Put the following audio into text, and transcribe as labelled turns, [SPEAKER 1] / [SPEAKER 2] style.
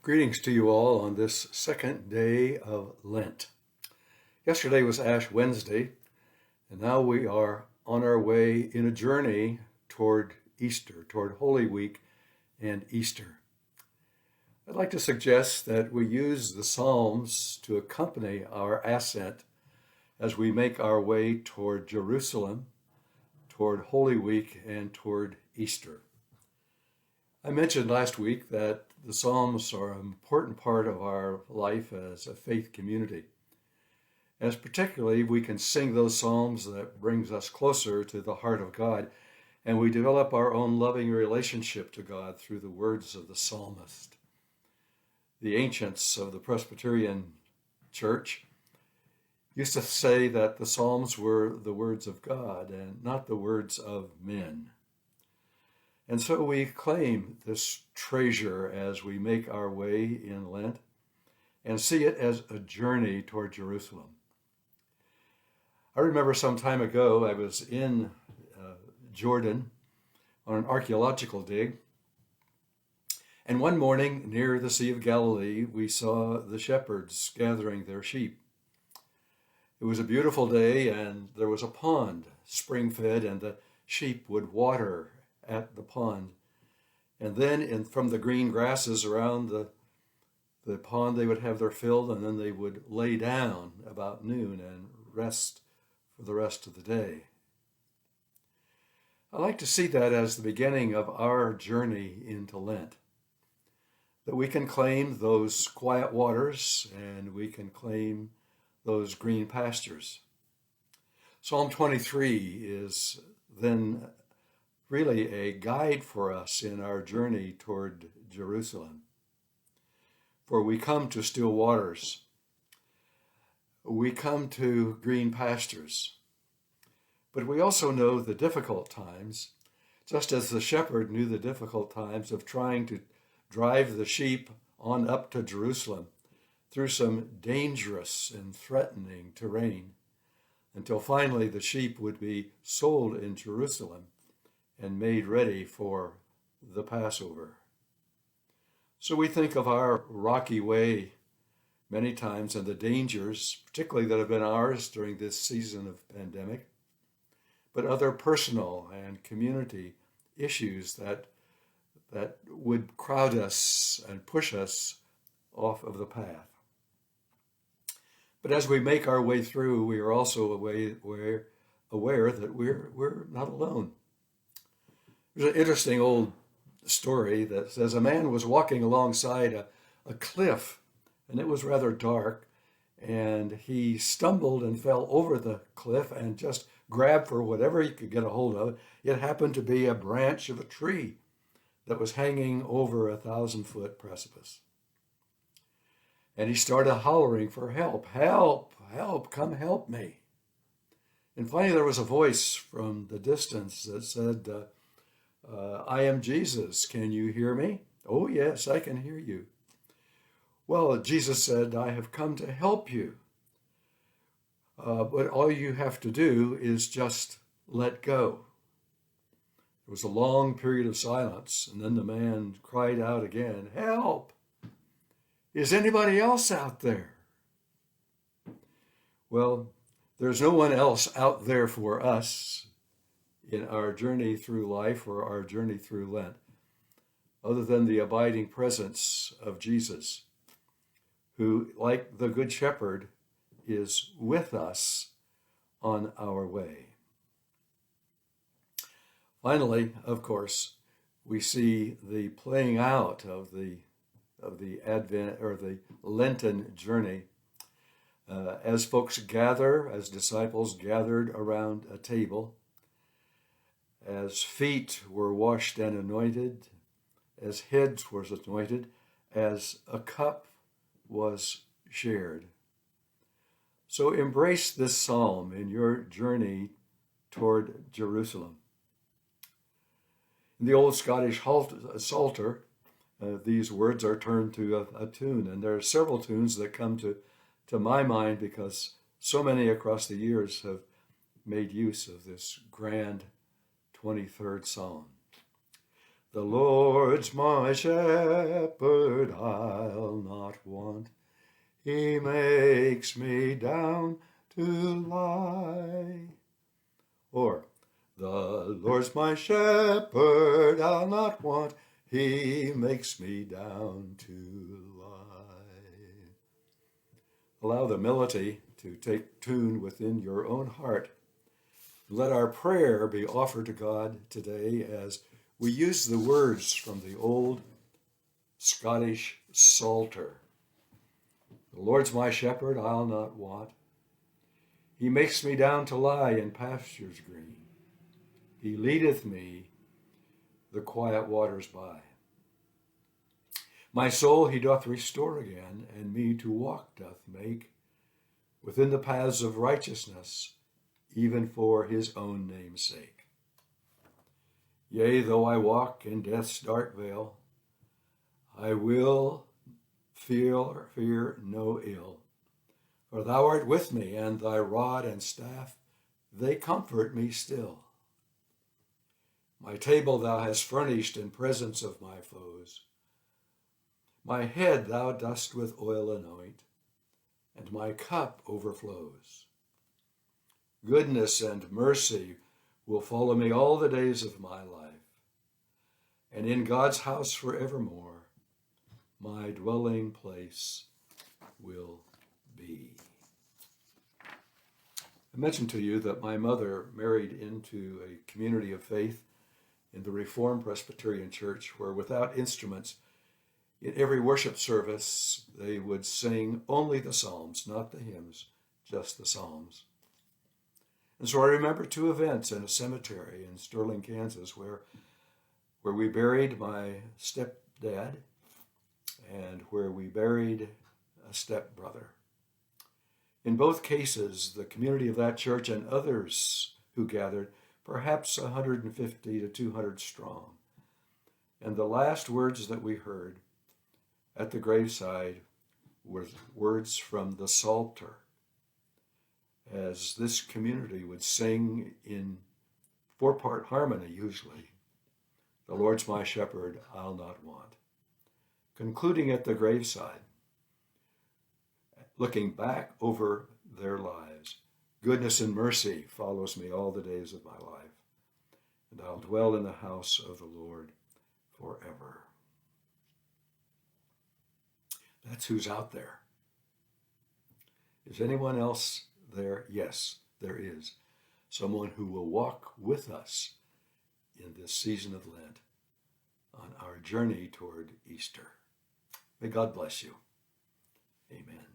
[SPEAKER 1] Greetings to you all on this second day of Lent. Yesterday was Ash Wednesday, and now we are on our way in a journey toward Easter, toward Holy Week and Easter. I'd like to suggest that we use the Psalms to accompany our ascent as we make our way toward Jerusalem, toward Holy Week, and toward Easter. I mentioned last week that the Psalms are an important part of our life as a faith community. As particularly, we can sing those Psalms that brings us closer to the heart of God, and we develop our own loving relationship to God through the words of the psalmist. The ancients of the Presbyterian Church used to say that the Psalms were the words of God and not the words of men. And so we claim this treasure as we make our way in Lent and see it as a journey toward Jerusalem. I remember some time ago I was in Jordan on an archaeological dig, and one morning near the Sea of Galilee we saw the shepherds gathering their sheep. It was a beautiful day and there was a pond, spring-fed, and the sheep would water at the pond. And then from the green grasses around the pond, they would have their fill, and then they would lay down about noon and rest for the rest of the day. I like to see that as the beginning of our journey into Lent, that we can claim those quiet waters and we can claim those green pastures. Psalm 23 is then really a guide for us in our journey toward Jerusalem. For we come to still waters. We come to green pastures. But we also know the difficult times, just as the shepherd knew the difficult times of trying to drive the sheep on up to Jerusalem through some dangerous and threatening terrain, until finally the sheep would be sold in Jerusalem and made ready for the Passover. So we think of our rocky way many times and the dangers, particularly that have been ours during this season of pandemic, but other personal and community issues that would crowd us and push us off of the path. But as we make our way through, we are also aware that we're not alone. There's an interesting old story that says a man was walking alongside a cliff, and it was rather dark, and he stumbled and fell over the cliff and just grabbed for whatever he could get a hold of. It happened to be a branch of a tree that was hanging over a 1,000-foot precipice. And he started hollering for help. Help, help, come help me. And finally there was a voice from the distance that said, I am Jesus. Can you hear me? Oh, yes, I can hear you. Well, Jesus said, I have come to help you. But all you have to do is just let go. There was a long period of silence, and then the man cried out again, help! Is anybody else out there? Well, there's no one else out there for us in our journey through life or our journey through Lent, other than the abiding presence of Jesus, who, like the Good Shepherd, is with us on our way. Finally, of course, we see the playing out of the Advent or the Lenten journey as folks gather, as disciples gathered around a table, as feet were washed and anointed, as heads were anointed, as a cup was shared. So embrace this psalm in your journey toward Jerusalem. In the old Scottish Psalter, these words are turned to a tune, and there are several tunes that come to my mind because so many across the years have made use of this grand 23rd Psalm. The Lord's my shepherd, I'll not want. He makes me down to lie. Or, the Lord's my shepherd, I'll not want. He makes me down to lie. Allow the melody to take tune within your own heart. Let our prayer be offered to God today as we use the words from the old Scottish Psalter. The Lord's my shepherd, I'll not want. He makes me down to lie in pastures green. He leadeth me the quiet waters by. My soul he doth restore again, and me to walk doth make within the paths of righteousness, even for his own name's sake. Yea, though I walk in death's dark vale, I will fear no ill. For thou art with me, and thy rod and staff, they comfort me still. My table thou hast furnished in presence of my foes. My head thou dost with oil anoint, and my cup overflows. Goodness and mercy will follow me all the days of my life, and in God's house forevermore my dwelling place will be. I mentioned to you that my mother married into a community of faith in the Reformed Presbyterian Church, where without instruments, in every worship service, they would sing only the Psalms, not the hymns, just the Psalms. And so I remember two events in a cemetery in Sterling, Kansas, where we buried my stepdad and where we buried a stepbrother. In both cases, the community of that church and others who gathered, perhaps 150 to 200 strong. And the last words that we heard at the graveside were words from the Psalter, as this community would sing in four-part harmony usually. The Lord's my shepherd, I'll not want. Concluding at the graveside, looking back over their lives, goodness and mercy follows me all the days of my life, and I'll dwell in the house of the Lord forever. That's who's out there. Is anyone else there? Yes, there is. Someone who will walk with us in this season of Lent on our journey toward Easter. May God bless you. Amen.